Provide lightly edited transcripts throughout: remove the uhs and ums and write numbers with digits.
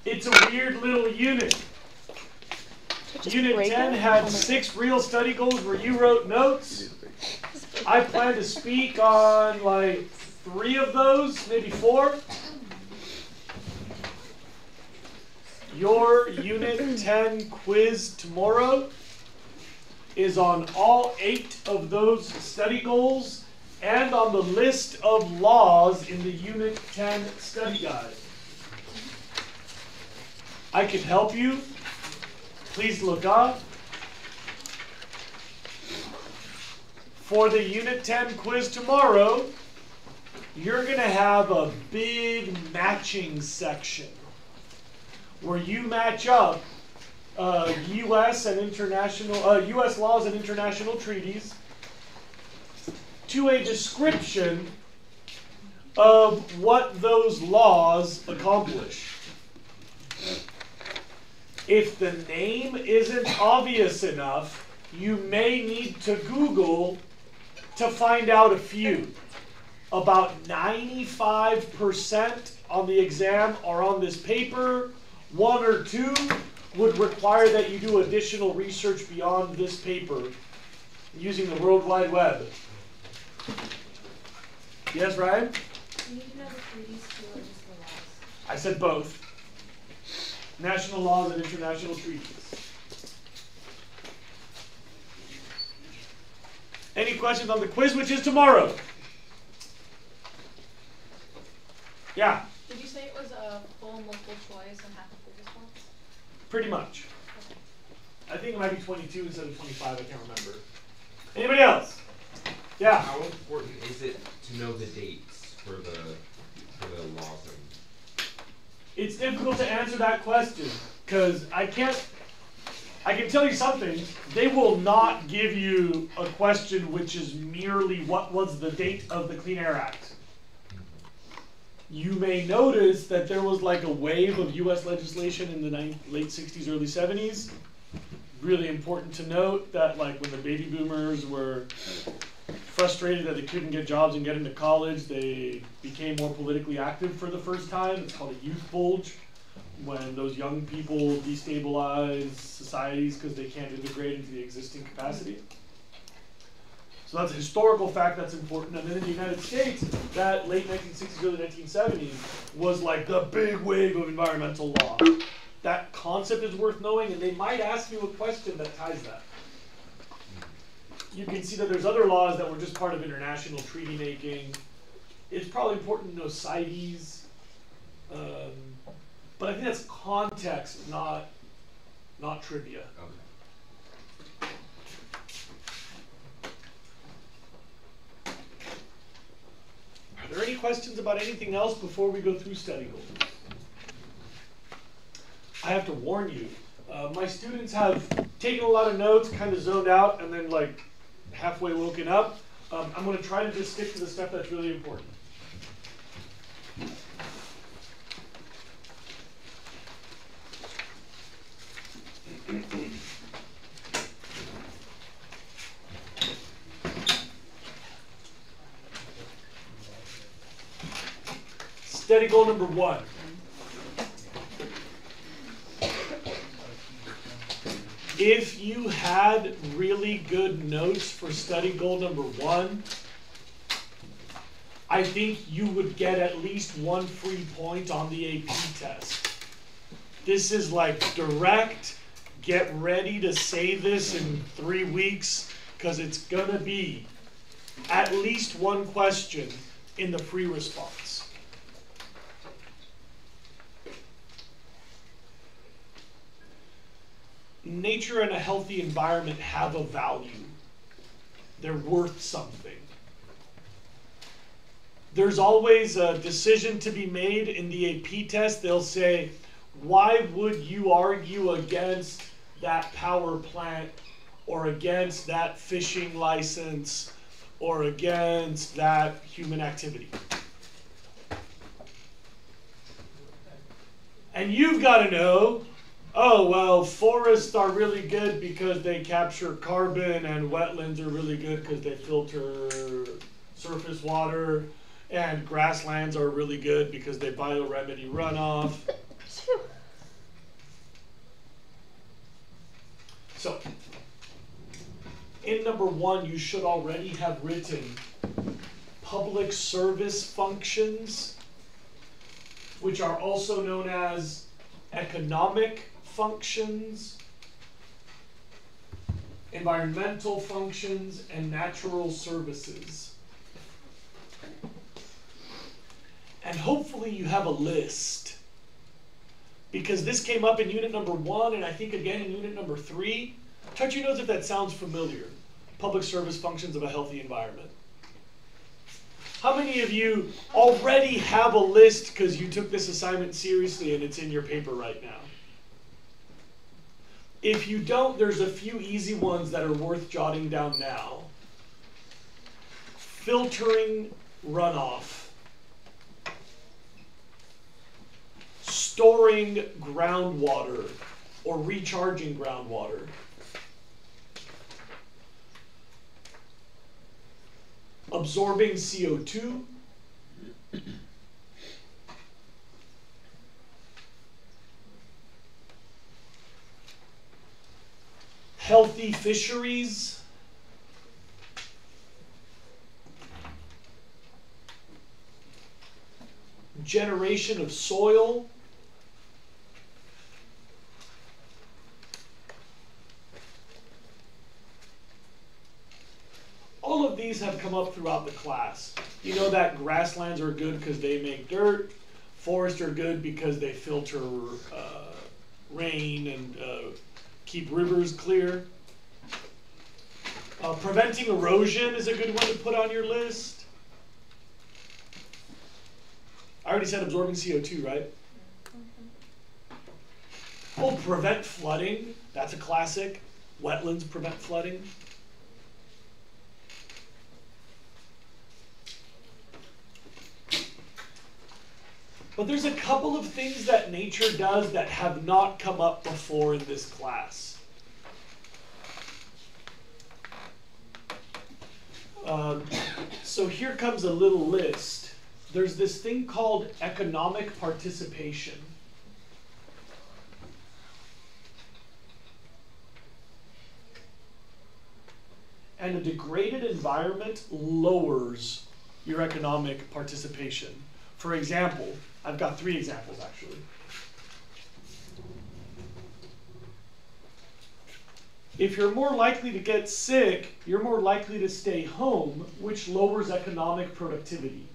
It's a weird little unit. Unit 10 had 6 real study goals where you wrote notes. I plan to speak on like 3 of those, maybe 4. Your Unit 10 quiz tomorrow is on all 8 of those study goals and on the list of laws in the Unit 10 study guide. I can help you. Please look up. For the Unit 10 quiz tomorrow, you're going to have a big matching section where you match up U.S. and international U.S. laws and international treaties to a description of what those laws accomplish. If the name isn't obvious enough, you may need to Google to find out a few. About 95% on the exam are on this paper. 1 or 2 would require that you do additional research beyond this paper using the World Wide Web. Yes, Ryan? You need to know the treaties too, or just the laws? I said both. National laws and international treaties. Any questions on the quiz, which is tomorrow? Yeah? Did you say it was a full multiple choice and half a full response? Pretty much. Okay. I think it might be 22 instead of 25, I can't remember. Anybody else? Yeah? How important is it to know the dates for the laws? It's difficult to answer that question because I can tell you something. They will not give you a question which is merely what was the date of the Clean Air Act. You may notice that there was like a wave of U.S. legislation in the late 60s, early 70s. Really important to note that like when the baby boomers were frustrated that they couldn't get jobs and get into college, they became more politically active for the first time. It's called a youth bulge, when those young people destabilize societies because they can't integrate into the existing capacity. So that's a historical fact that's important. And then in the United States, that late 1960s, early 1970s was like the big wave of environmental law. That concept is worth knowing, and they might ask you a question that ties that. You can see that there's other laws that were just part of international treaty making. It's probably important to know CITES, but I think that's context, not trivia. Okay. Are there any questions about anything else before we go through study goals? I have to warn you, my students have taken a lot of notes, kind of zoned out, and then like halfway woken up. I'm going to try to just stick to the stuff that's really important. Study goal number 1. If you had really good notes for study goal number 1, I think you would get at least 1 free point on the AP test. This is like direct, get ready to say this in 3 weeks, because it's gonna be at least 1 question in the free response. Nature and a healthy environment have a value. They're worth something. There's always a decision to be made in the AP test. They'll say, why would you argue against that power plant, or against that fishing license, or against that human activity? And you've got to know, oh, well, forests are really good because they capture carbon, and wetlands are really good because they filter surface water, and grasslands are really good because they bioremedy runoff. So, in number 1, you should already have written public service functions, which are also known as economic functions, environmental functions, and natural services. And hopefully you have a list, because this came up in unit number 1 and I think again in unit number 3. Touch your nose if that sounds familiar. Public service functions of a healthy environment. How many of you already have a list because you took this assignment seriously and it's in your paper right now? If you don't, there's a few easy ones that are worth jotting down now. Filtering runoff. Storing groundwater or recharging groundwater. Absorbing CO2. Healthy fisheries. Generation of soil. All of these have come up throughout the class. You know that grasslands are good because they make dirt. Forests are good because they filter rain and keep rivers clear. Preventing erosion is a good one to put on your list. I already said absorbing CO2, right? Oh, prevent flooding. That's a classic. Wetlands prevent flooding. But there's a couple of things that nature does that have not come up before in this class. So here comes a little list. There's this thing called economic participation. And a degraded environment lowers your economic participation. For example, I've got 3 examples actually. If you're more likely to get sick, you're more likely to stay home, which lowers economic productivity.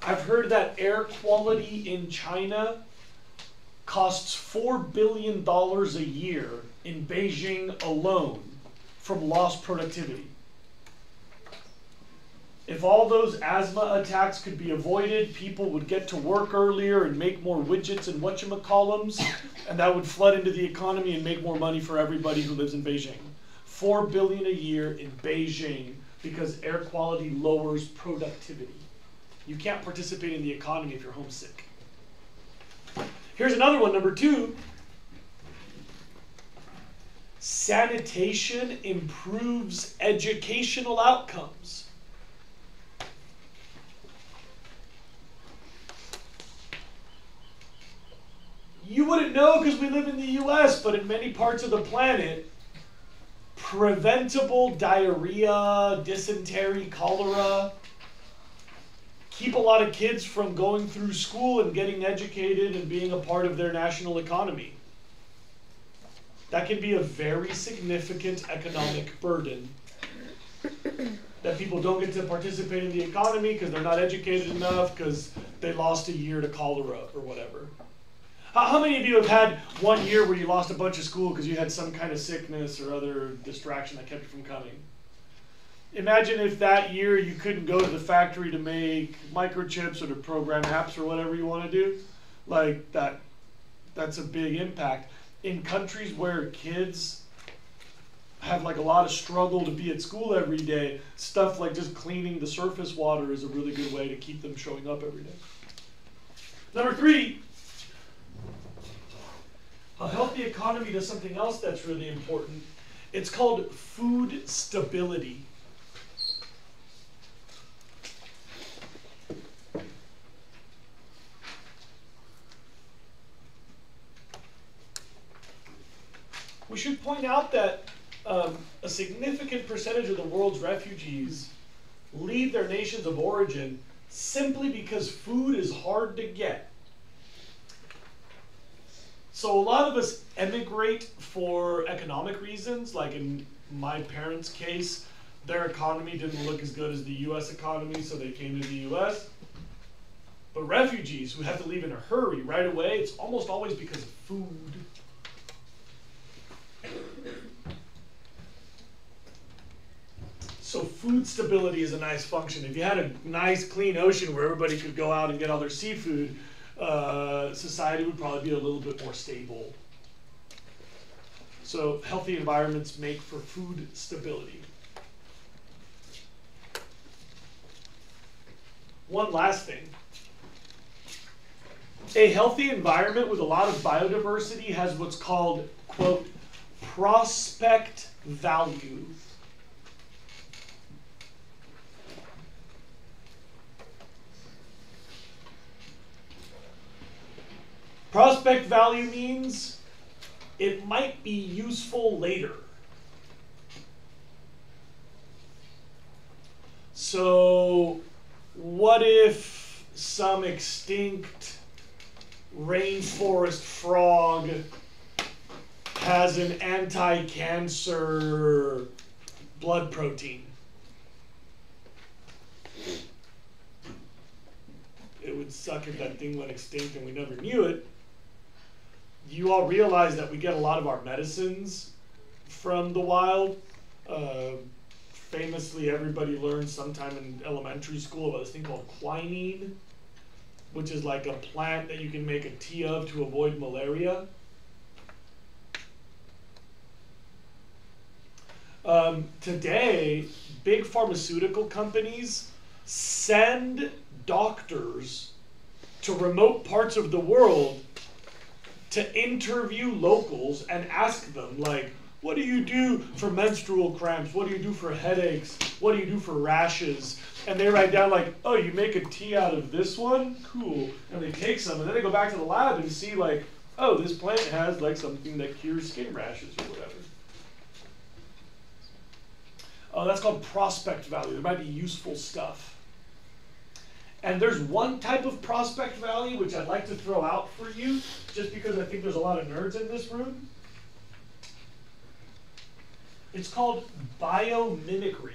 I've heard that air quality in China costs $4 billion a year in Beijing alone from lost productivity. If all those asthma attacks could be avoided, people would get to work earlier and make more widgets and whatchamacallums, and that would flood into the economy and make more money for everybody who lives in Beijing. $4 billion a year in Beijing because air quality lowers productivity. You can't participate in the economy if you're homesick. Here's another one, number 2. Sanitation improves educational outcomes. You wouldn't know because we live in the US, but in many parts of the planet, preventable diarrhea, dysentery, cholera keep a lot of kids from going through school and getting educated and being a part of their national economy. That can be a very significant economic burden. That people don't get to participate in the economy because they're not educated enough because they lost a year to cholera or whatever. How many of you have had 1 year where you lost a bunch of school because you had some kind of sickness or other distraction that kept you from coming? Imagine if that year you couldn't go to the factory to make microchips or to program apps or whatever you want to do. Like that's a big impact. In countries where kids have like a lot of struggle to be at school every day, stuff like just cleaning the surface water is a really good way to keep them showing up every day. Number 3, a healthy economy does something else that's really important. It's called food stability. We should point out that a significant percentage of the world's refugees leave their nations of origin simply because food is hard to get. So a lot of us emigrate for economic reasons, like in my parents' case, their economy didn't look as good as the US economy, so they came to the US. But refugees who have to leave in a hurry right away, it's almost always because of food. So food stability is a nice function. If you had a nice clean ocean where everybody could go out and get all their seafood, society would probably be a little bit more stable. So healthy environments make for food stability. One last thing. A healthy environment with a lot of biodiversity has what's called, quote, prospect value. Prospect value means it might be useful later. So, what if some extinct rainforest frog has an anti-cancer blood protein? It would suck if that thing went extinct and we never knew it. You all realize that we get a lot of our medicines from the wild. Famously, everybody learned sometime in elementary school about this thing called quinine, which is like a plant that you can make a tea of to avoid malaria. Today, big pharmaceutical companies send doctors to remote parts of the world to interview locals and ask them, like, what do you do for menstrual cramps? What do you do for headaches? What do you do for rashes? And they write down like, oh, you make a tea out of this one? Cool. And they take some, and then they go back to the lab and see like, oh, this plant has like something that cures skin rashes or whatever. Oh, that's called prospect value. There might be useful stuff. And there's one type of prospect value which I'd like to throw out for you, just because I think there's a lot of nerds in this room. It's called biomimicry.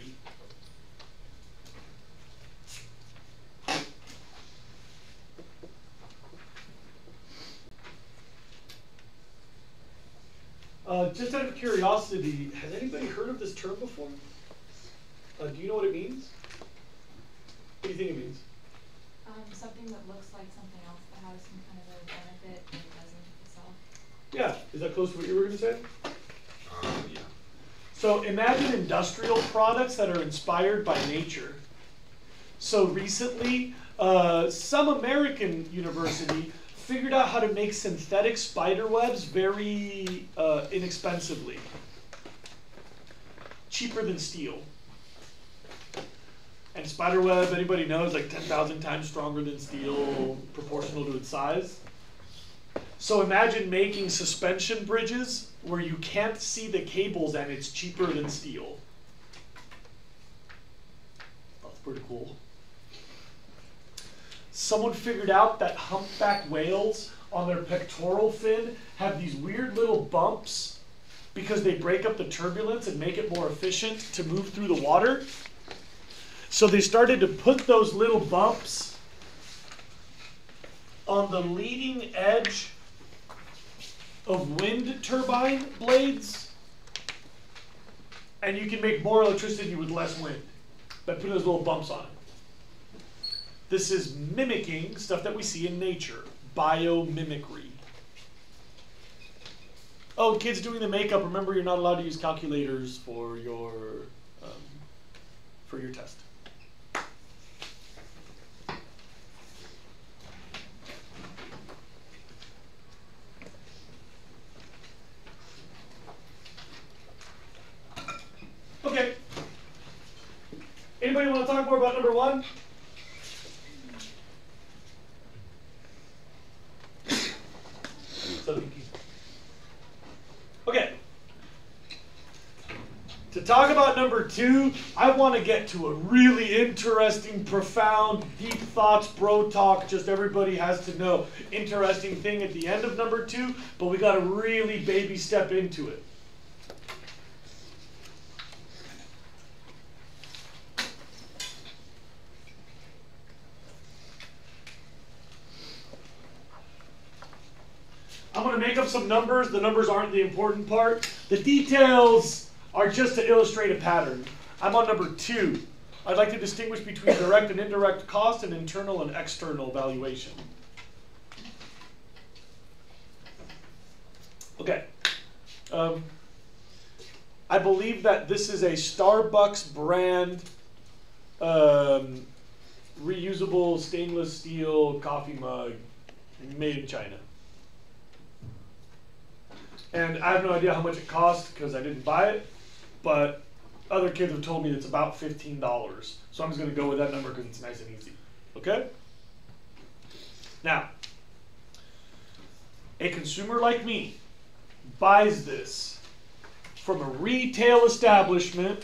Just out of curiosity, has anybody heard of this term before? Do you know what it means? What do you think it means? Something that looks like something else that has some kind of a benefit and doesn't itself. Yeah, is that close to what you were going to say? Yeah. So imagine industrial products that are inspired by nature. So recently, some American university figured out how to make synthetic spider webs very inexpensively. Cheaper than steel. And spider web, anybody knows, like 10,000 times stronger than steel, proportional to its size. So imagine making suspension bridges where you can't see the cables and it's cheaper than steel. That's pretty cool. Someone figured out that humpback whales on their pectoral fin have these weird little bumps because they break up the turbulence and make it more efficient to move through the water. So they started to put those little bumps on the leading edge of wind turbine blades, and you can make more electricity with less wind by putting those little bumps on it. This is mimicking stuff that we see in nature, biomimicry. Oh, kids doing the makeup, remember you're not allowed to use calculators for your test. Okay. Anybody want to talk more about number one? Okay. talk about number 2, I want to get to a really interesting, profound, deep thoughts, bro talk, just everybody has to know, interesting thing at the end of number 2, but we got to really baby step into it. I'm going to make up some numbers. The numbers aren't the important part. The details are just to illustrate a pattern. I'm on number 2. I'd like to distinguish between direct and indirect cost and internal and external valuation. Okay. I believe that this is a Starbucks brand reusable stainless steel coffee mug made in China. And I have no idea how much it cost because I didn't buy it, but other kids have told me it's about $15. So I'm just going to go with that number because it's nice and easy. Okay? Now, a consumer like me buys this from a retail establishment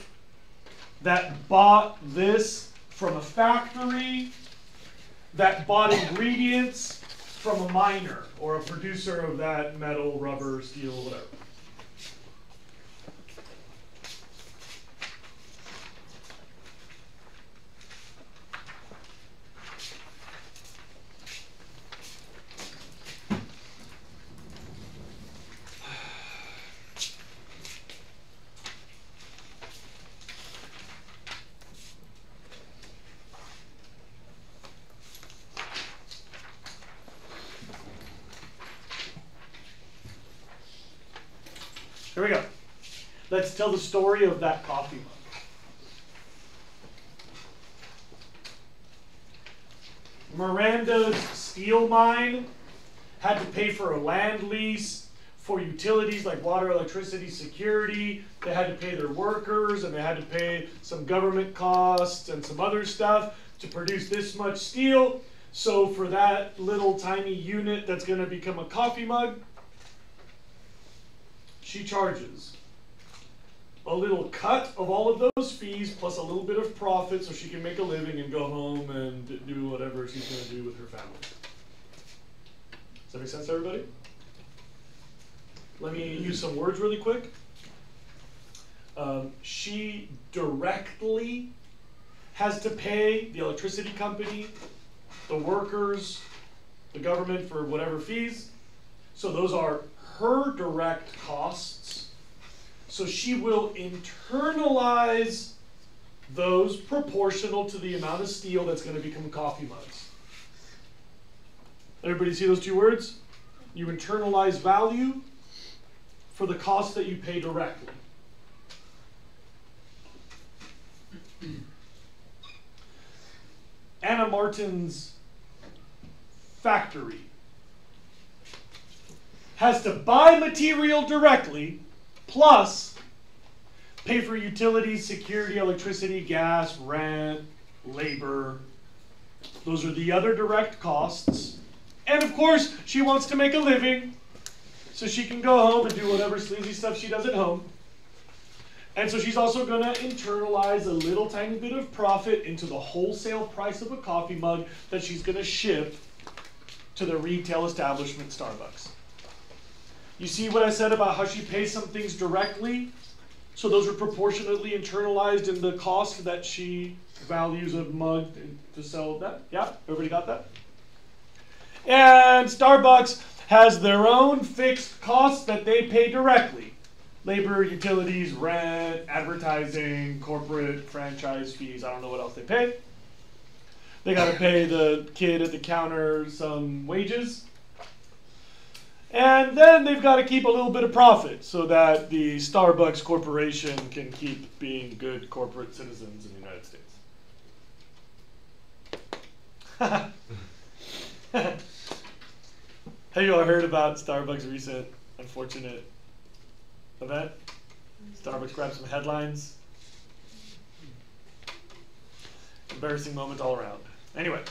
that bought this from a factory that bought ingredients from a miner or a producer of that metal, rubber, steel, whatever. Here we go. Let's tell the story of that coffee mug. Miranda's steel mine had to pay for a land lease, for utilities like water, electricity, security. They had to pay their workers, and they had to pay some government costs and some other stuff to produce this much steel. So for that little tiny unit that's going to become a coffee mug, she charges a little cut of all of those fees plus a little bit of profit so she can make a living and go home and do whatever she's going to do with her family. Does that make sense to everybody? Let me use some words really quick. She directly has to pay the electricity company, the workers, the government for whatever fees. So those are her direct costs. So she will internalize those proportional to the amount of steel that's going to become coffee mugs. Everybody see those two words? You internalize value for the cost that you pay directly. Anna Martin's factory has to buy material directly, plus pay for utilities, security, electricity, gas, rent, labor. Those are the other direct costs. And of course, she wants to make a living, so she can go home and do whatever sleazy stuff she does at home. And so she's also going to internalize a little tiny bit of profit into the wholesale price of a coffee mug that she's going to ship to the retail establishment Starbucks. You see what I said about how she pays some things directly? So those are proportionately internalized in the cost that she values a mug to sell that. Yeah, everybody got that? And Starbucks has their own fixed costs that they pay directly. Labor, utilities, rent, advertising, corporate franchise fees. I don't know what else they pay. They got to pay the kid at the counter some wages. And then they've got to keep a little bit of profit so that the Starbucks Corporation can keep being good corporate citizens in the United States. Have you all heard about Starbucks' recent unfortunate event? Starbucks grabbed some headlines. Embarrassing moment all around. Anyway.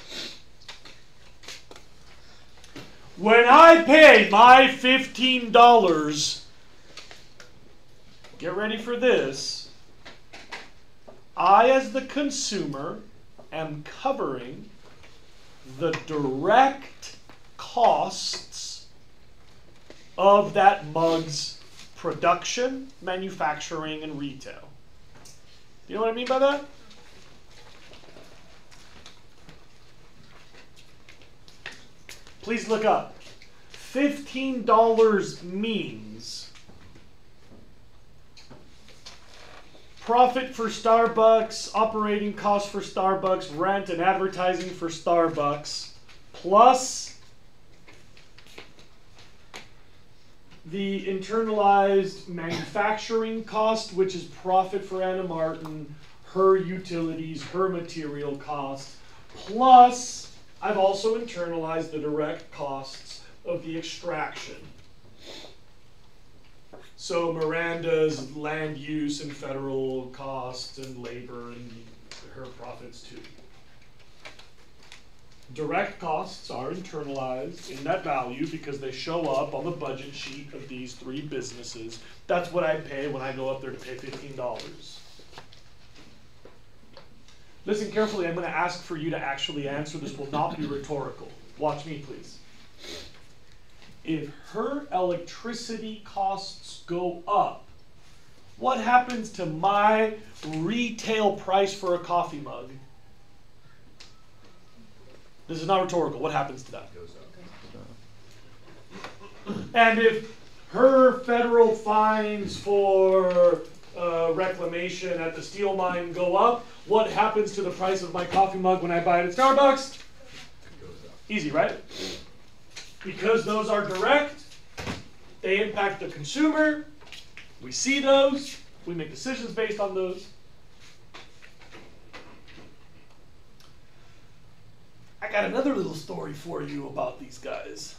When I pay my $15, get ready for this, I, as the consumer, am covering the direct costs of that mug's production, manufacturing, and retail. You know what I mean by that? Please look up. $15 means profit for Starbucks, operating costs for Starbucks, rent and advertising for Starbucks, plus the internalized manufacturing cost, which is profit for Anna Martin, her utilities, her material cost, plus I've also internalized the direct costs of the extraction. So Miranda's land use and federal costs and labor and her profits too. Direct costs are internalized in that value because they show up on the budget sheet of these three businesses. That's what I pay when I go up there to pay $15. Listen carefully, I'm going to ask for you to actually answer. This will not be rhetorical. Watch me, please. If her electricity costs go up, what happens to my retail price for a coffee mug? This is not rhetorical. What happens to that? Goes up. And if her federal fines for reclamation at the steel mine go up, what happens to the price of my coffee mug when I buy it at Starbucks? Goes up. Easy, right? Because those are direct, they impact the consumer. We see those. We make decisions based on those. I got another little story for you about these guys.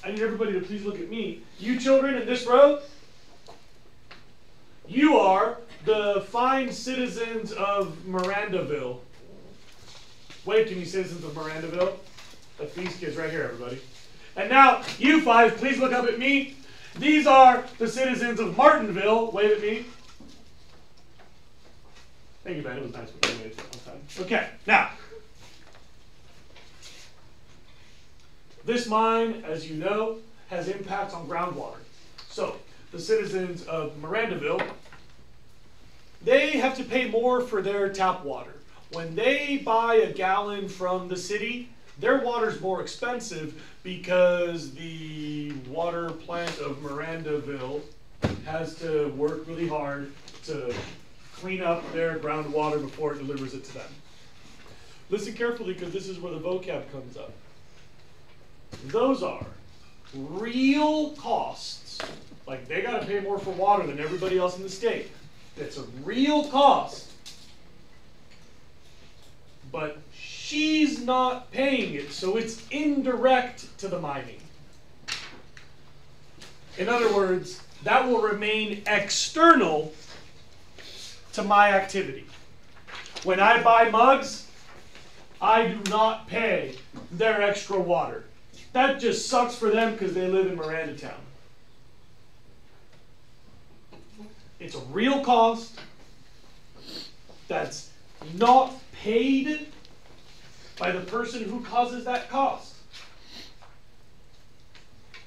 I need everybody to please look at me. You children in this row, you are the fine citizens of Mirandaville. Wave to me, citizens of Mirandaville. That's these kids right here, everybody. And now, you five, please look up at me. These are the citizens of Martinville. Wave at me. Thank you, Ben. It was nice when you waved one time. Okay, now. This mine, as you know, has impacts on groundwater. So, the citizens of Mirandaville, they have to pay more for their tap water. When they buy a gallon from the city, their water's more expensive because the water plant of Mirandaville has to work really hard to clean up their groundwater before it delivers it to them. Listen carefully because this is where the vocab comes up. Those are real costs. Like they got to pay more for water than everybody else in the state. That's a real cost. But she's not paying it, so it's indirect to the mining. In other words, that will remain external to my activity. When I buy mugs, I do not pay their extra water. That just sucks for them because they live in Miranda Town. It's a real cost that's not paid by the person who causes that cost.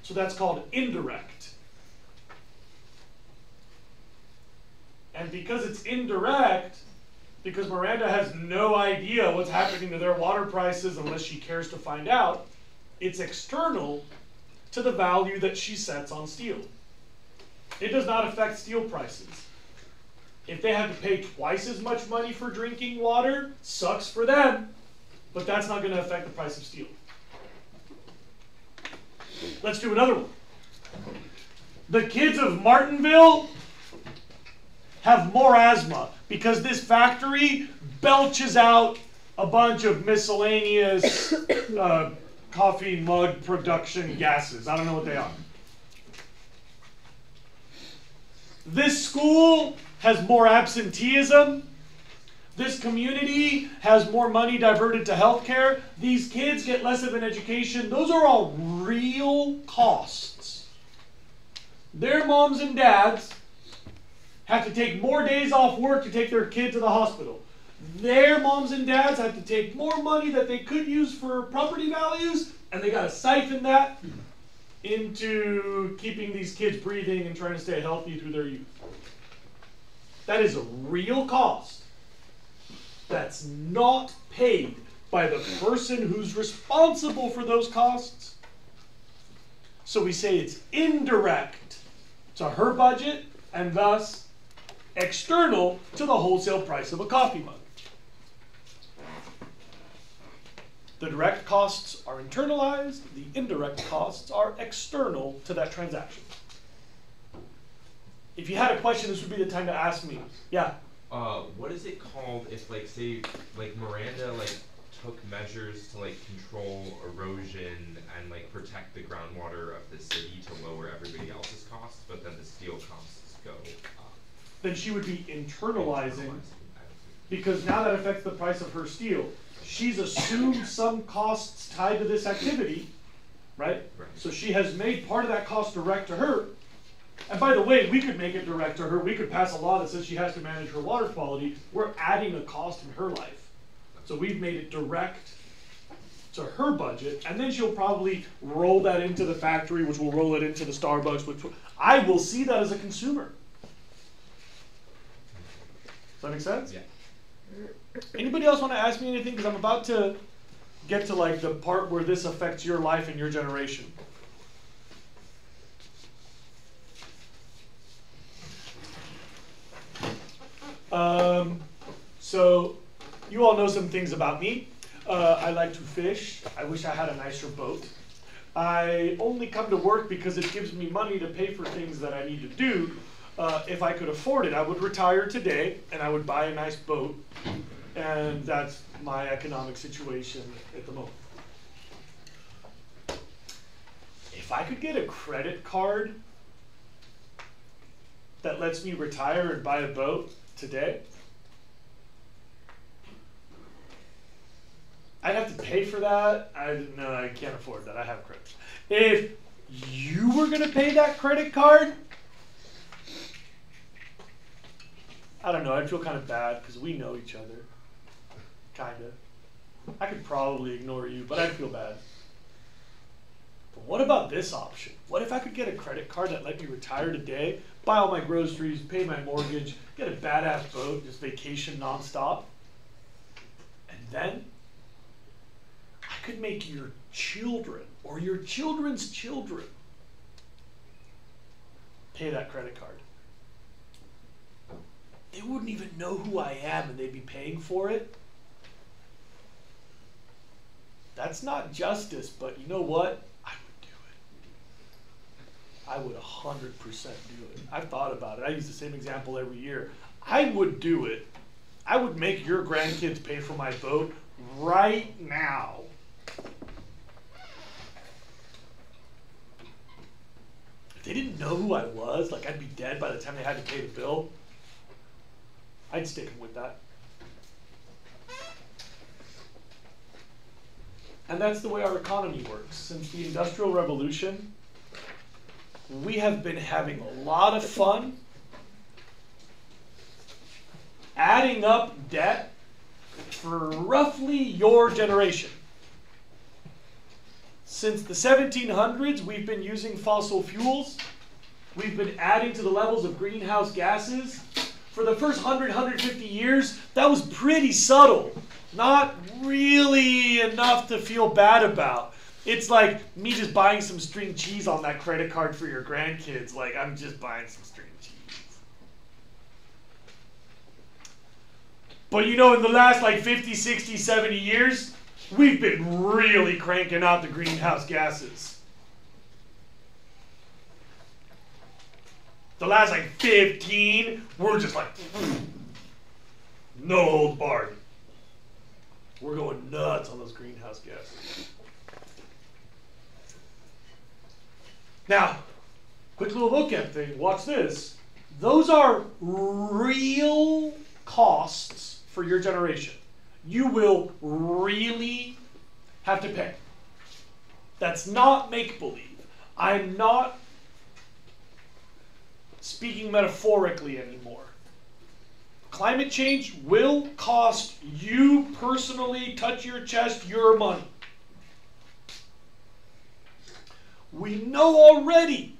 So that's called indirect. And because it's indirect, because Miranda has no idea what's happening to their water prices unless she cares to find out, it's external to the value that she sets on steel. It does not affect steel prices. If they have to pay twice as much money for drinking water, sucks for them, but that's not going to affect the price of steel. Let's do another one. The kids of Martinville have more asthma because this factory belches out a bunch of miscellaneous coffee mug production gases. I don't know what they are. This school has more absenteeism. This community has more money diverted to healthcare. These kids get less of an education. Those are all real costs. Their moms and dads have to take more days off work to take their kid to the hospital. Their moms and dads have to take more money that they could use for property values, and they got to siphon that into keeping these kids breathing and trying to stay healthy through their youth. That is a real cost that's not paid by the person who's responsible for those costs. So we say it's indirect to her budget and thus external to the wholesale price of a coffee mug. The direct costs are internalized, the indirect costs are external to that transaction. If you had a question, this would be the time to ask me. Yeah? What is it called if, like, say, like Miranda, like, took measures to, like, control erosion and, like, protect the groundwater of the city to lower everybody else's costs, but then the steel costs go up? Then she would be internalizing, because now that affects the price of her steel. She's assumed some costs tied to this activity, right? So she has made part of that cost direct to her. And by the way, we could make it direct to her. We could pass a law that says she has to manage her water quality. We're adding a cost in her life. So we've made it direct to her budget, and then she'll probably roll that into the factory, which will roll it into the Starbucks, which I will see that as a consumer. Does that make sense? Yeah. Anybody else want to ask me anything? Because I'm about to get to like the part where this affects your life and your generation. So you all know some things about me. I like to fish. I wish I had a nicer boat. I only come to work because it gives me money to pay for things that I need to do. If I could afford it, I would retire today and I would buy a nice boat. And that's my economic situation at the moment. If I could get a credit card that lets me retire and buy a boat today, I'd have to pay for that. No, I can't afford that. I have credit. If you were going to pay that credit card, I don't know. I'd feel kind of bad because we know each other. Kind of. I could probably ignore you, but I'd feel bad. But what about this option? What if I could get a credit card that let me retire today, buy all my groceries, pay my mortgage, get a badass boat, just vacation nonstop, and then I could make your children or your children's children pay that credit card. They wouldn't even know who I am and they'd be paying for it. That's not justice, but you know what? I would do it. I would 100% do it. I've thought about it. I use the same example every year. I would do it. I would make your grandkids pay for my boat right now. If they didn't know who I was, like I'd be dead by the time they had to pay the bill, I'd stick them with that. And that's the way our economy works. Since the Industrial Revolution, we have been having a lot of fun adding up debt for roughly your generation. Since the 1700s, we've been using fossil fuels. We've been adding to the levels of greenhouse gases. For the first 100, 150 years, that was pretty subtle. Not really enough to feel bad about. It's like me just buying some string cheese on that credit card for your grandkids. Like, I'm just buying some string cheese. But you know, in the last like 50, 60, 70 years, we've been really cranking out the greenhouse gases. The last like 15, we're just like, no holds barred. We're going nuts on those greenhouse gases. Now, quick little vocab thing. Watch this. Those are real costs for your generation. You will really have to pay. That's not make-believe. I'm not speaking metaphorically anymore. Climate change will cost you personally, touch your chest, your money. We know already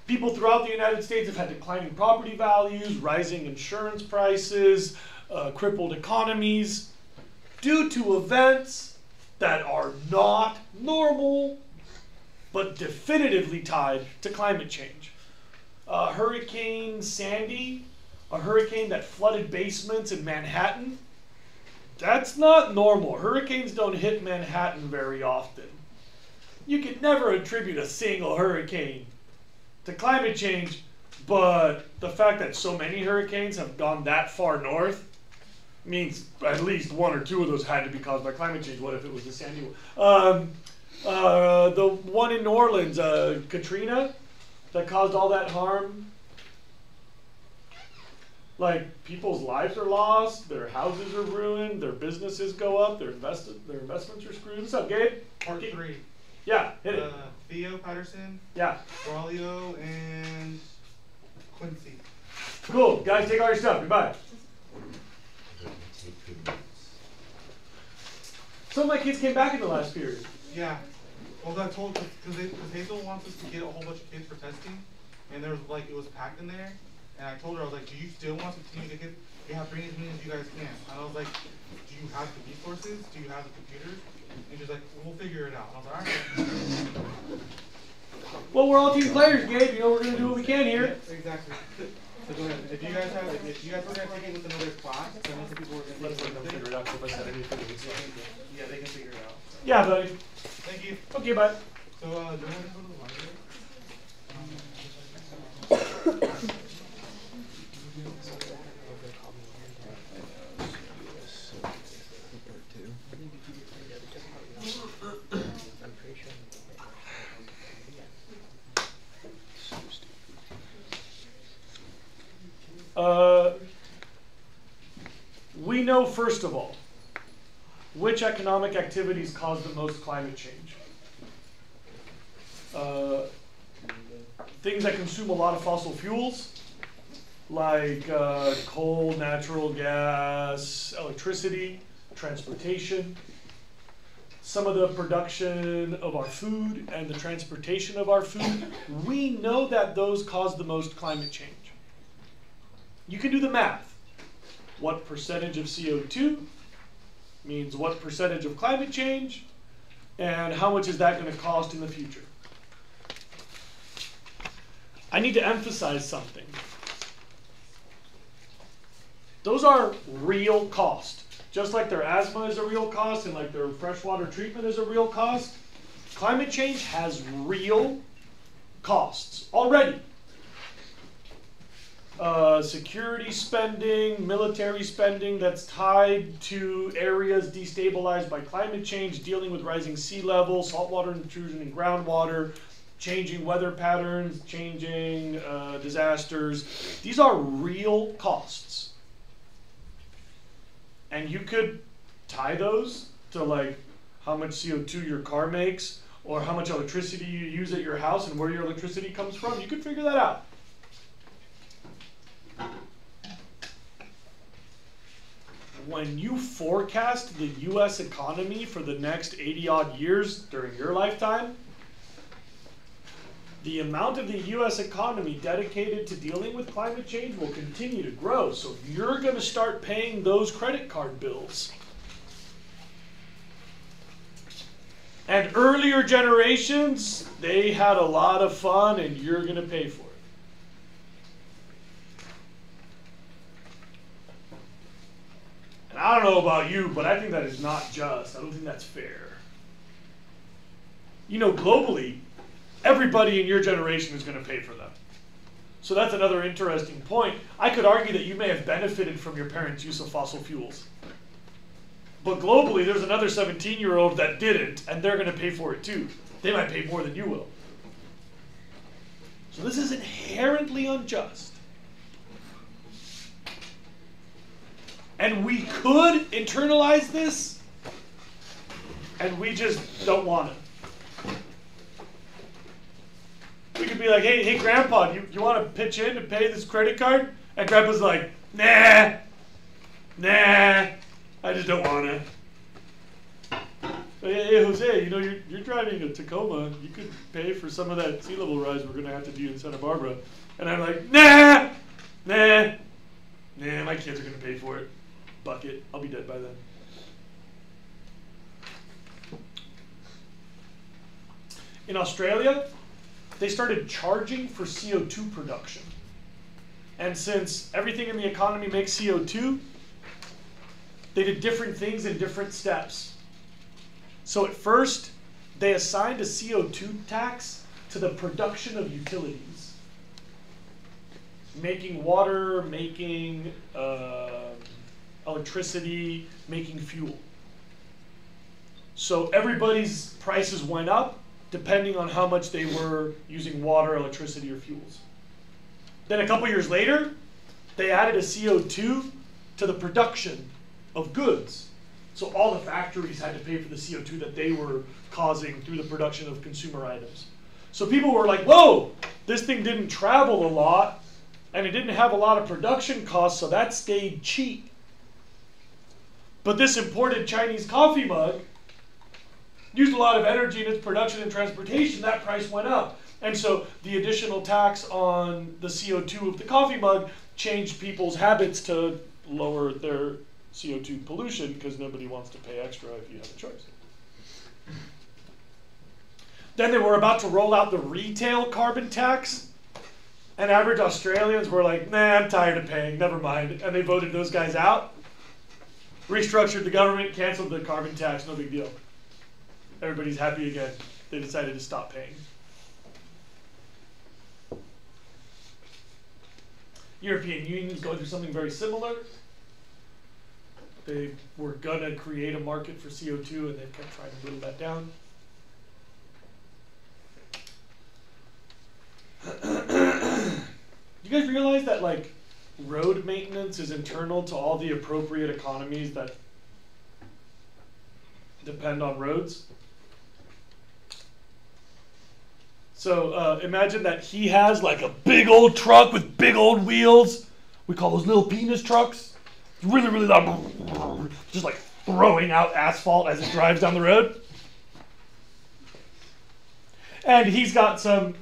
people throughout the United States have had declining property values, rising insurance prices, crippled economies due to events that are not normal but definitively tied to climate change. Hurricane Sandy, a hurricane that flooded basements in Manhattan, that's not normal. Hurricanes don't hit Manhattan very often. You could never attribute a single hurricane to climate change, but the fact that so many hurricanes have gone that far north means at least one or two of those had to be caused by climate change. What if it was the Sandy one? The one in New Orleans, Katrina, that caused all that harm. Like, people's lives are lost, their houses are ruined, their businesses go up, their investments are screwed. What's up, Gabe? Part 3. Yeah, hit it. Theo Patterson, Yeah. Braulio, and Quincy. Cool. Guys, take all your stuff. Goodbye. Some of my kids came back in the last period. Yeah. Well, I told, because Hazel wants us to get a whole bunch of kids for testing, and there was like, it was packed in there, and I told her, I was like, do you still want to continue to get kids? You have to bring as many as you guys can. And I was like, do you have the resources? Do you have the computers? And she's like, we'll figure it out. And I was like, all right. Well, we're all team players, Gabe. You know we're going to do what we can here. Yeah, exactly. So go ahead. If you guys were going to take it with another class, then most people were going to Let's let them figure it out. If I said anything, yeah, they can figure it out. So. yeah, buddy. Thank you. Okay, bye. So, do you want to go to the library? We know, first of all, which economic activities cause the most climate change. Things that consume a lot of fossil fuels, like coal, natural gas, electricity, transportation. Some of the production of our food and the transportation of our food, we know that those cause the most climate change. You can do the math. What percentage of CO2 means what percentage of climate change, and how much is that going to cost in the future? I need to emphasize something. Those are real costs. Just like their asthma is a real cost and like their freshwater treatment is a real cost, climate change has real costs already. Security spending, military spending that's tied to areas destabilized by climate change, dealing with rising sea level, saltwater intrusion in groundwater, changing weather patterns, changing disasters. These are real costs. And you could tie those to like how much CO2 your car makes or how much electricity you use at your house and where your electricity comes from. You could figure that out. When you forecast the US economy for the next 80-odd years during your lifetime, the amount of the US economy dedicated to dealing with climate change will continue to grow. So you're going to start paying those credit card bills. And earlier generations, they had a lot of fun and you're going to pay for it. And I don't know about you, but I think that is not just. I don't think that's fair. You know, globally, everybody in your generation is going to pay for them. So that's another interesting point. I could argue that you may have benefited from your parents' use of fossil fuels. But globally, there's another 17-year-old that didn't, and they're going to pay for it too. They might pay more than you will. So this is inherently unjust. And we could internalize this, and we just don't want it. We could be like, hey, Grandpa, you want to pitch in to pay this credit card? And Grandpa's like, nah, I just don't want to. Hey, Jose, you're driving a Tacoma. You could pay for some of that sea level rise we're going to have to do in Santa Barbara. And I'm like, nah, my kids are going to pay for it. Bucket, I'll be dead by then. In Australia, they started charging for CO2 production. And since everything in the economy makes CO2, they did different things in different steps. So at first, they assigned a CO2 tax to the production of utilities. Making water, making electricity, making fuel. So everybody's prices went up depending on how much they were using water, electricity, or fuels. Then a couple years later, they added a CO2 to the production of goods. So all the factories had to pay for the CO2 that they were causing through the production of consumer items. So people were like, whoa, this thing didn't travel a lot, and it didn't have a lot of production costs, so that stayed cheap. But this imported Chinese coffee mug used a lot of energy in its production and transportation, that price went up. And so the additional tax on the CO2 of the coffee mug changed people's habits to lower their CO2 pollution because nobody wants to pay extra if you have a choice. Then they were about to roll out the retail carbon tax, and average Australians were like, nah, I'm tired of paying, never mind. And they voted those guys out, restructured the government, canceled the carbon tax, no big deal. Everybody's happy again. They decided to stop paying. European Union's going through something very similar. They were gonna create a market for CO2 and they've kept trying to whittle that down. You guys realize that like road maintenance is internal to all the appropriate economies that depend on roads? So imagine that he has like a big old truck with big old wheels. We call those little penis trucks. Really, really loud. Just like throwing out asphalt as it drives down the road. And he's got some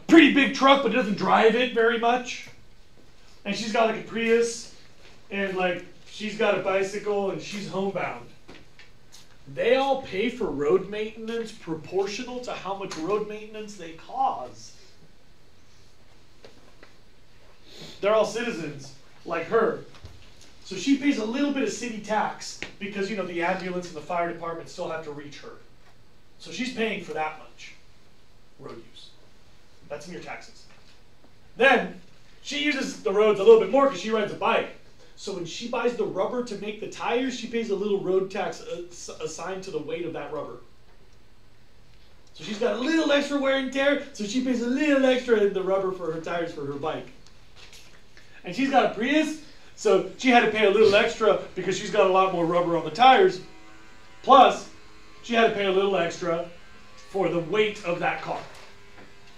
pretty big truck, but he doesn't drive it very much. And she's got like a Prius, and like she's got a bicycle, and she's homebound. They all pay for road maintenance proportional to how much road maintenance they cause. They're all citizens, like her. So she pays a little bit of city tax because, you know, the ambulance and the fire department still have to reach her. So she's paying for that much road use. That's in your taxes. Then she uses the roads a little bit more because she rides a bike. So when she buys the rubber to make the tires, she pays a little road tax assigned to the weight of that rubber. So she's got a little extra wear and tear, so she pays a little extra in the rubber for her tires for her bike. And she's got a Prius, so she had to pay a little extra because she's got a lot more rubber on the tires. Plus, she had to pay a little extra for the weight of that car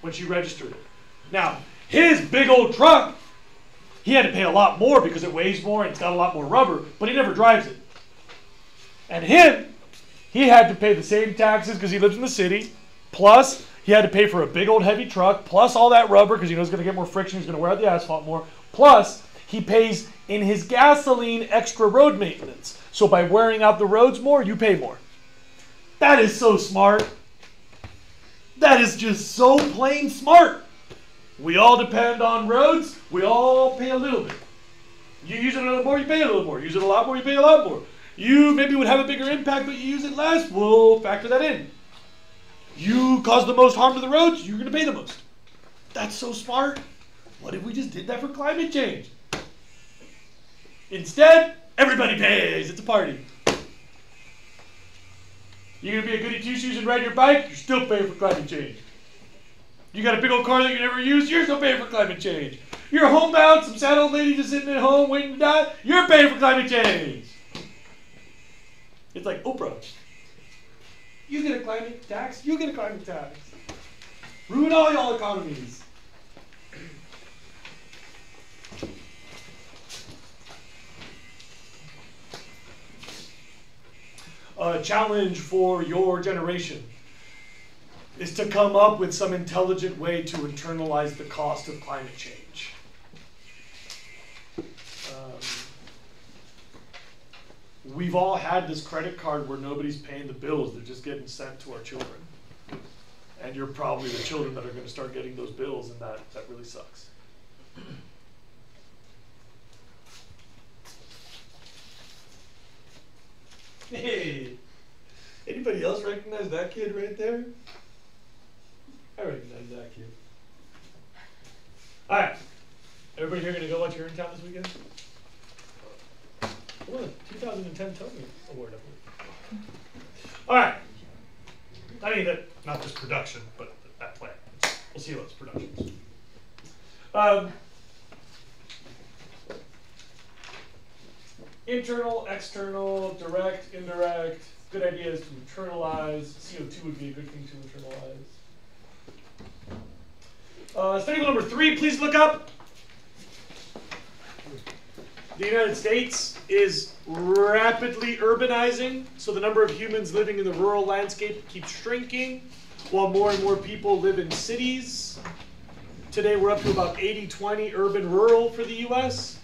when she registered it. Now, his big old truck, he had to pay a lot more because it weighs more and it's got a lot more rubber, but he never drives it. And him, he had to pay the same taxes because he lives in the city, plus he had to pay for a big old heavy truck, plus all that rubber because he knows he's going to get more friction, he's going to wear out the asphalt more, plus he pays in his gasoline extra road maintenance. So by wearing out the roads more, you pay more. That is so smart. That is just so plain smart. We all depend on roads. We all pay a little bit. You use it a little more, you pay a little more. Use it a lot more, you pay a lot more. You maybe would have a bigger impact, but you use it less. We'll factor that in. You cause the most harm to the roads, you're going to pay the most. That's so smart. What if we just did that for climate change? Instead, everybody pays. It's a party. You're going to be a goody two-shoes and ride your bike, you're still paying for climate change. You got a big old car that you never use, you're still paying for climate change. You're homebound, some sad old lady just sitting at home waiting to die, you're paying for climate change. It's like Oprah. You get a climate tax, you get a climate tax. Ruin all y'all economies. A challenge for your generation is to come up with some intelligent way to internalize the cost of climate change. We've all had this credit card where nobody's paying the bills, they're just getting sent to our children. And you're probably the children that are going to start getting those bills, and that really sucks. Hey, anybody else recognize that kid right there? I recognize that kid. All right, everybody here gonna go watch You're in Town this weekend? Oh, 2010 Tony Award, I believe. All right, I mean that not just production, but that play. We'll see what's productions. Internal, external, direct, indirect. Good ideas to internalize. CO2 would be a good thing to internalize. Study goal number 3, please look up. The United States is rapidly urbanizing, so the number of humans living in the rural landscape keeps shrinking, while more and more people live in cities. Today we're up to about 80-20 urban-rural for the US.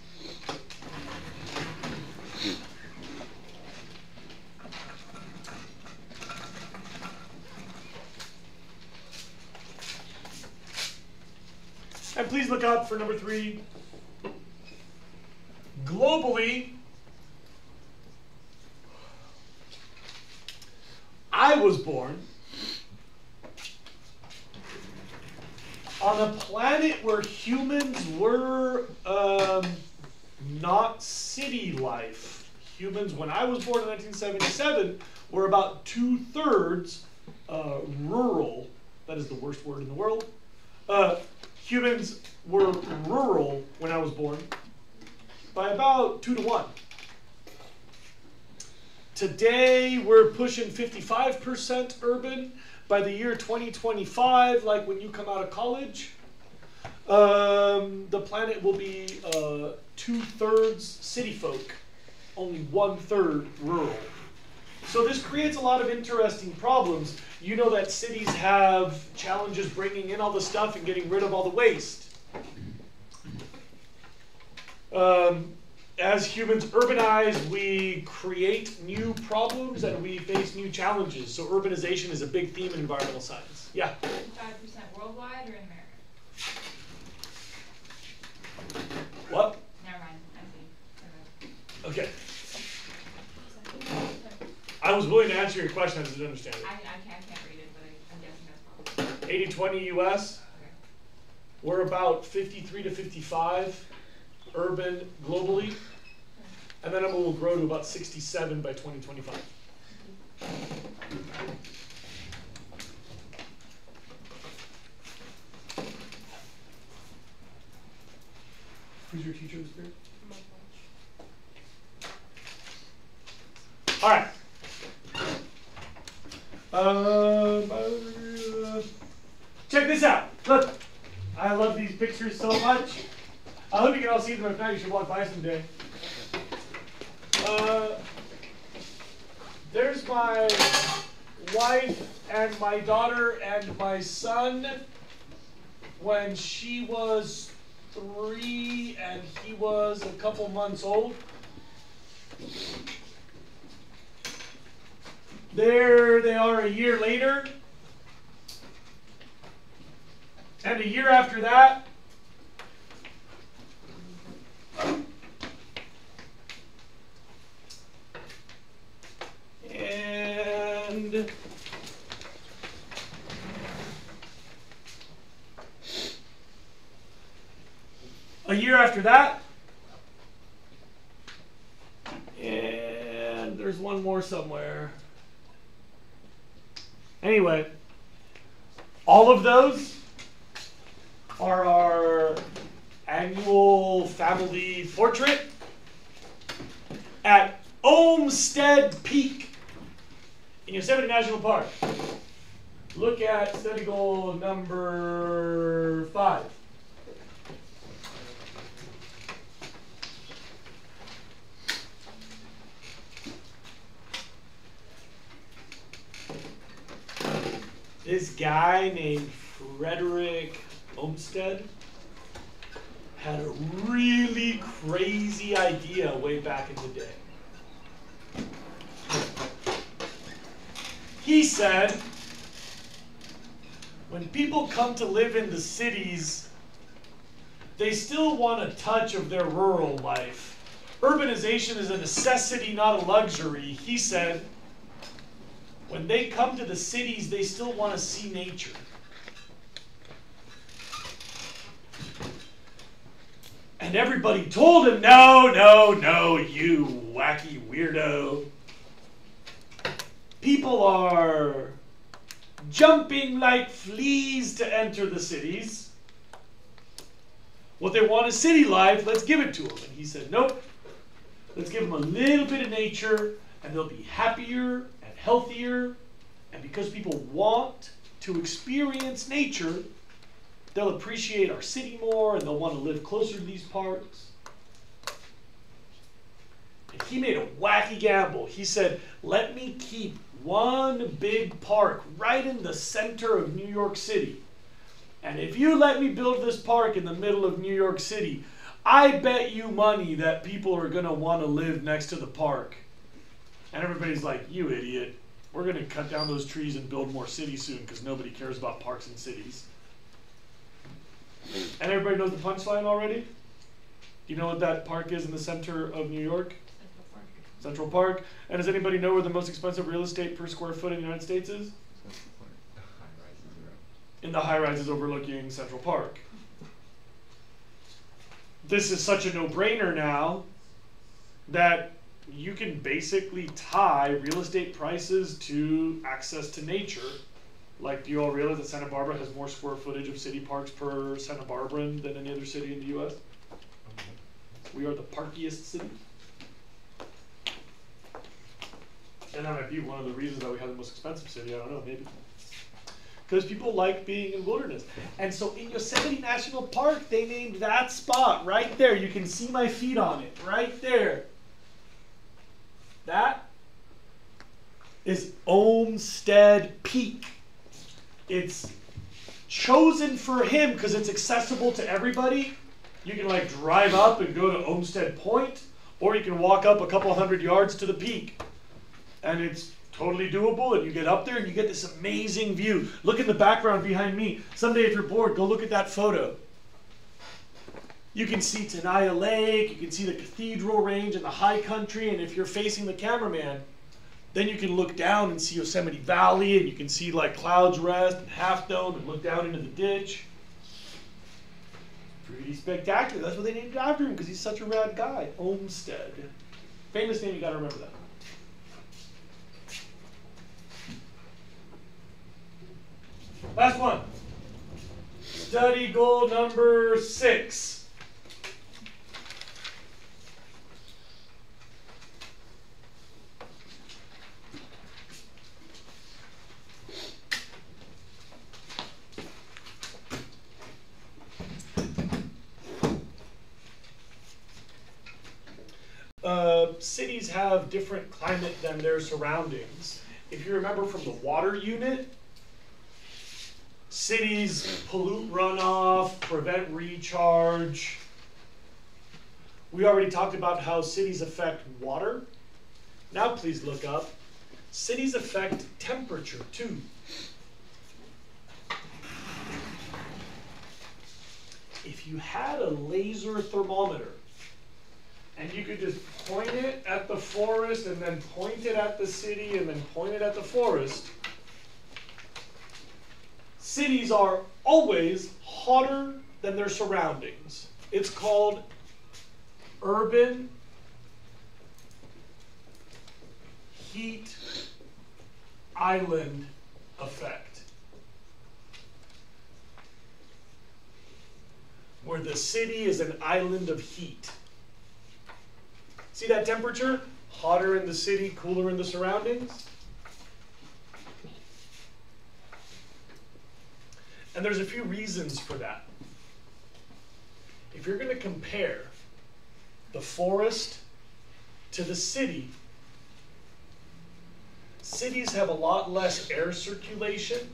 And please look up for number 3. Globally, I was born on a planet where humans were not city life. Humans, when I was born in 1977, were about 2/3 rural. That is the worst word in the world. Humans were rural when I was born by about 2 to 1. Today, we're pushing 55% urban. By the year 2025, like when you come out of college, the planet will be 2/3 city folk, only 1/3 rural. So this creates a lot of interesting problems. You know that cities have challenges bringing in all the stuff and getting rid of all the waste. As humans urbanize, we create new problems and we face new challenges. So urbanization is a big theme in environmental science. Yeah? 55% worldwide or in America? What? Never mind, I see. Okay. I was willing to answer your question, I just didn't understand it. I can't read it, but I'm guessing that's probably. 80-20 US. Okay. We're about 53 to 55 urban globally. And that number will grow to about 67 by 2025. Who's your teacher this period? All right. Check this out. Look, I love these pictures so much. I hope you can all see them. If not, you should walk by someday. There's my wife and my daughter and my son when she was 3 and he was a couple months old. There they are a year later. And a year after that, and a year after that, and there's one more somewhere. Anyway, all of those are our annual family portrait at Olmsted Peak in Yosemite National Park. Look at study goal number 5. This guy named Frederick Olmsted had a really crazy idea way back in the day. He said, when people come to live in the cities, they still want a touch of their rural life. Urbanization is a necessity, not a luxury. He said, when they come to the cities, they still want to see nature. And everybody told him, no, no, no, you wacky weirdo. People are jumping like fleas to enter the cities. What they want is city life, let's give it to them. And he said, nope, let's give them a little bit of nature and they'll be happier and healthier. And because people want to experience nature, they'll appreciate our city more and they'll want to live closer to these parks. And he made a wacky gamble. He said, let me keep one big park right in the center of New York City. And if you let me build this park in the middle of New York City, I bet you money that people are going to want to live next to the park. And everybody's like, you idiot. We're going to cut down those trees and build more cities soon because nobody cares about parks and cities. And everybody knows the punchline already? Do you know what that park is in the center of New York? Central Park. And does anybody know where the most expensive real estate per square foot in the United States is? In the high-rises overlooking Central Park. This is such a no-brainer now that you can basically tie real estate prices to access to nature. Like, do you all realize that Santa Barbara has more square footage of city parks per Santa Barbaran than any other city in the U.S.? We are the parkiest city. And that might be one of the reasons that we have the most expensive city. I don't know, maybe. Because people like being in wilderness. And so in Yosemite National Park, they named that spot right there. You can see my feet on it, right there. That is Olmsted Peak. It's chosen for him because it's accessible to everybody. You can like drive up and go to Olmsted Point, or you can walk up a couple hundred yards to the peak. And it's totally doable, and you get up there and you get this amazing view. Look in the background behind me. Someday if you're bored, go look at that photo. You can see Tenaya Lake, you can see the Cathedral Range and the high country, and if you're facing the cameraman, then you can look down and see Yosemite Valley, and you can see like Clouds Rest and Half Dome and look down into the ditch. Pretty spectacular. That's what they named after him because he's such a rad guy. Olmsted. Famous name, you gotta remember that. Last one. Study goal number 6. Cities have different climate than their surroundings. If you remember from the water unit, cities pollute runoff, prevent recharge. We already talked about how cities affect water. Now please look up. Cities affect temperature too. If you had a laser thermometer and you could just point it at the forest and then point it at the city and then point it at the forest, cities are always hotter than their surroundings. It's called urban heat island effect, where the city is an island of heat. See that temperature? Hotter in the city, cooler in the surroundings. And there's a few reasons for that. If you're going to compare the forest to the city, cities have a lot less air circulation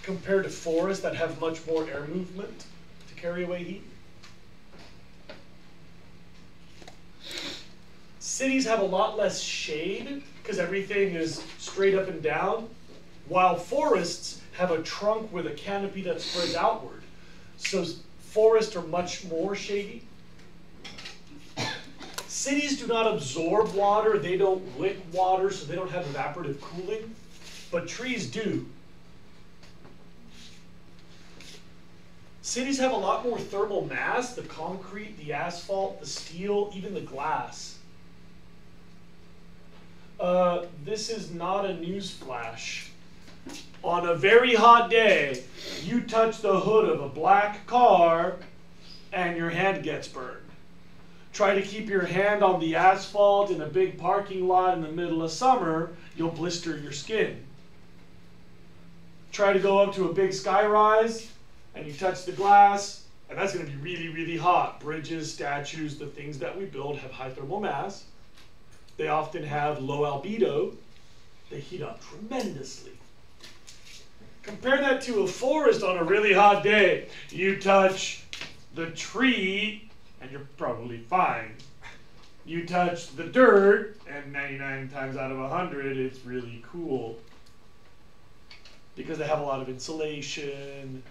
compared to forests that have much more air movement to carry away heat. Cities have a lot less shade because everything is straight up and down, while forests have a trunk with a canopy that spreads outward. So forests are much more shady. Cities do not absorb water, they don't wick water, so they don't have evaporative cooling, but trees do. Cities have a lot more thermal mass, the concrete, the asphalt, the steel, even the glass. This is not a news flash. On a very hot day, you touch the hood of a black car and your hand gets burned. Try to keep your hand on the asphalt in a big parking lot in the middle of summer, you'll blister your skin. Try to go up to a big skyrise and you touch the glass, and that's going to be really, really hot. Bridges, statues, the things that we build have high thermal mass. They often have low albedo. They heat up tremendously. Compare that to a forest on a really hot day. You touch the tree, and you're probably fine. You touch the dirt, and 99 times out of 100, it's really cool. Because they have a lot of insulation,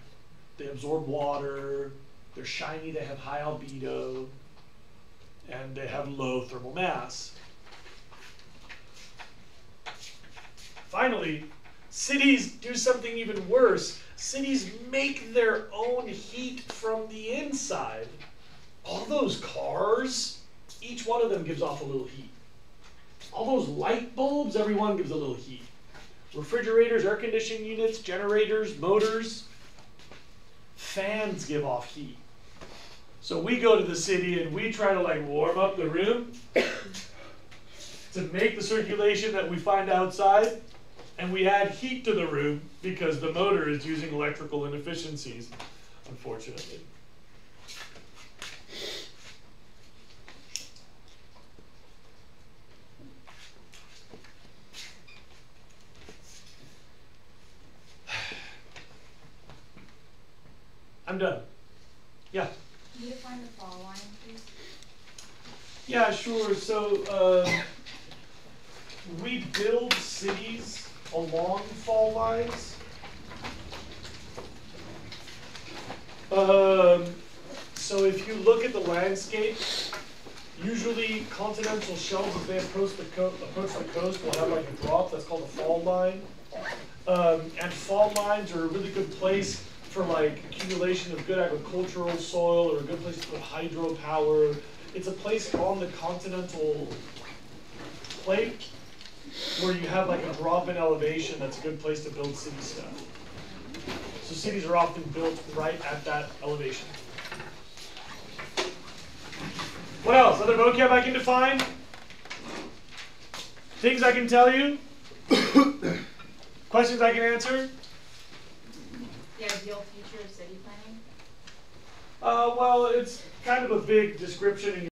they absorb water, they're shiny, they have high albedo, and they have low thermal mass. Finally, cities do something even worse. Cities make their own heat from the inside. All those cars, each one of them gives off a little heat. All those light bulbs, every one gives a little heat. Refrigerators, air conditioning units, generators, motors, fans give off heat. So we go to the city and we try to like warm up the room to make the circulation that we find outside, and we add heat to the room because the motor is using electrical inefficiencies, unfortunately. I'm done. Yeah? Can you define the fall line, please? Yeah, sure. So we build cities along fall lines. So if you look at the landscape, usually continental shelves, as they approach the coast, will have like a drop that's called a fall line. And fall lines are a really good place for like accumulation of good agricultural soil, or a good place to put hydropower. It's a place on the continental plate where you have like a drop in elevation. That's a good place to build city stuff. So cities are often built right at that elevation. What else? Other vocab I can define? Things I can tell you? Questions I can answer? The ideal future of city planning? Well, it's kind of a big description.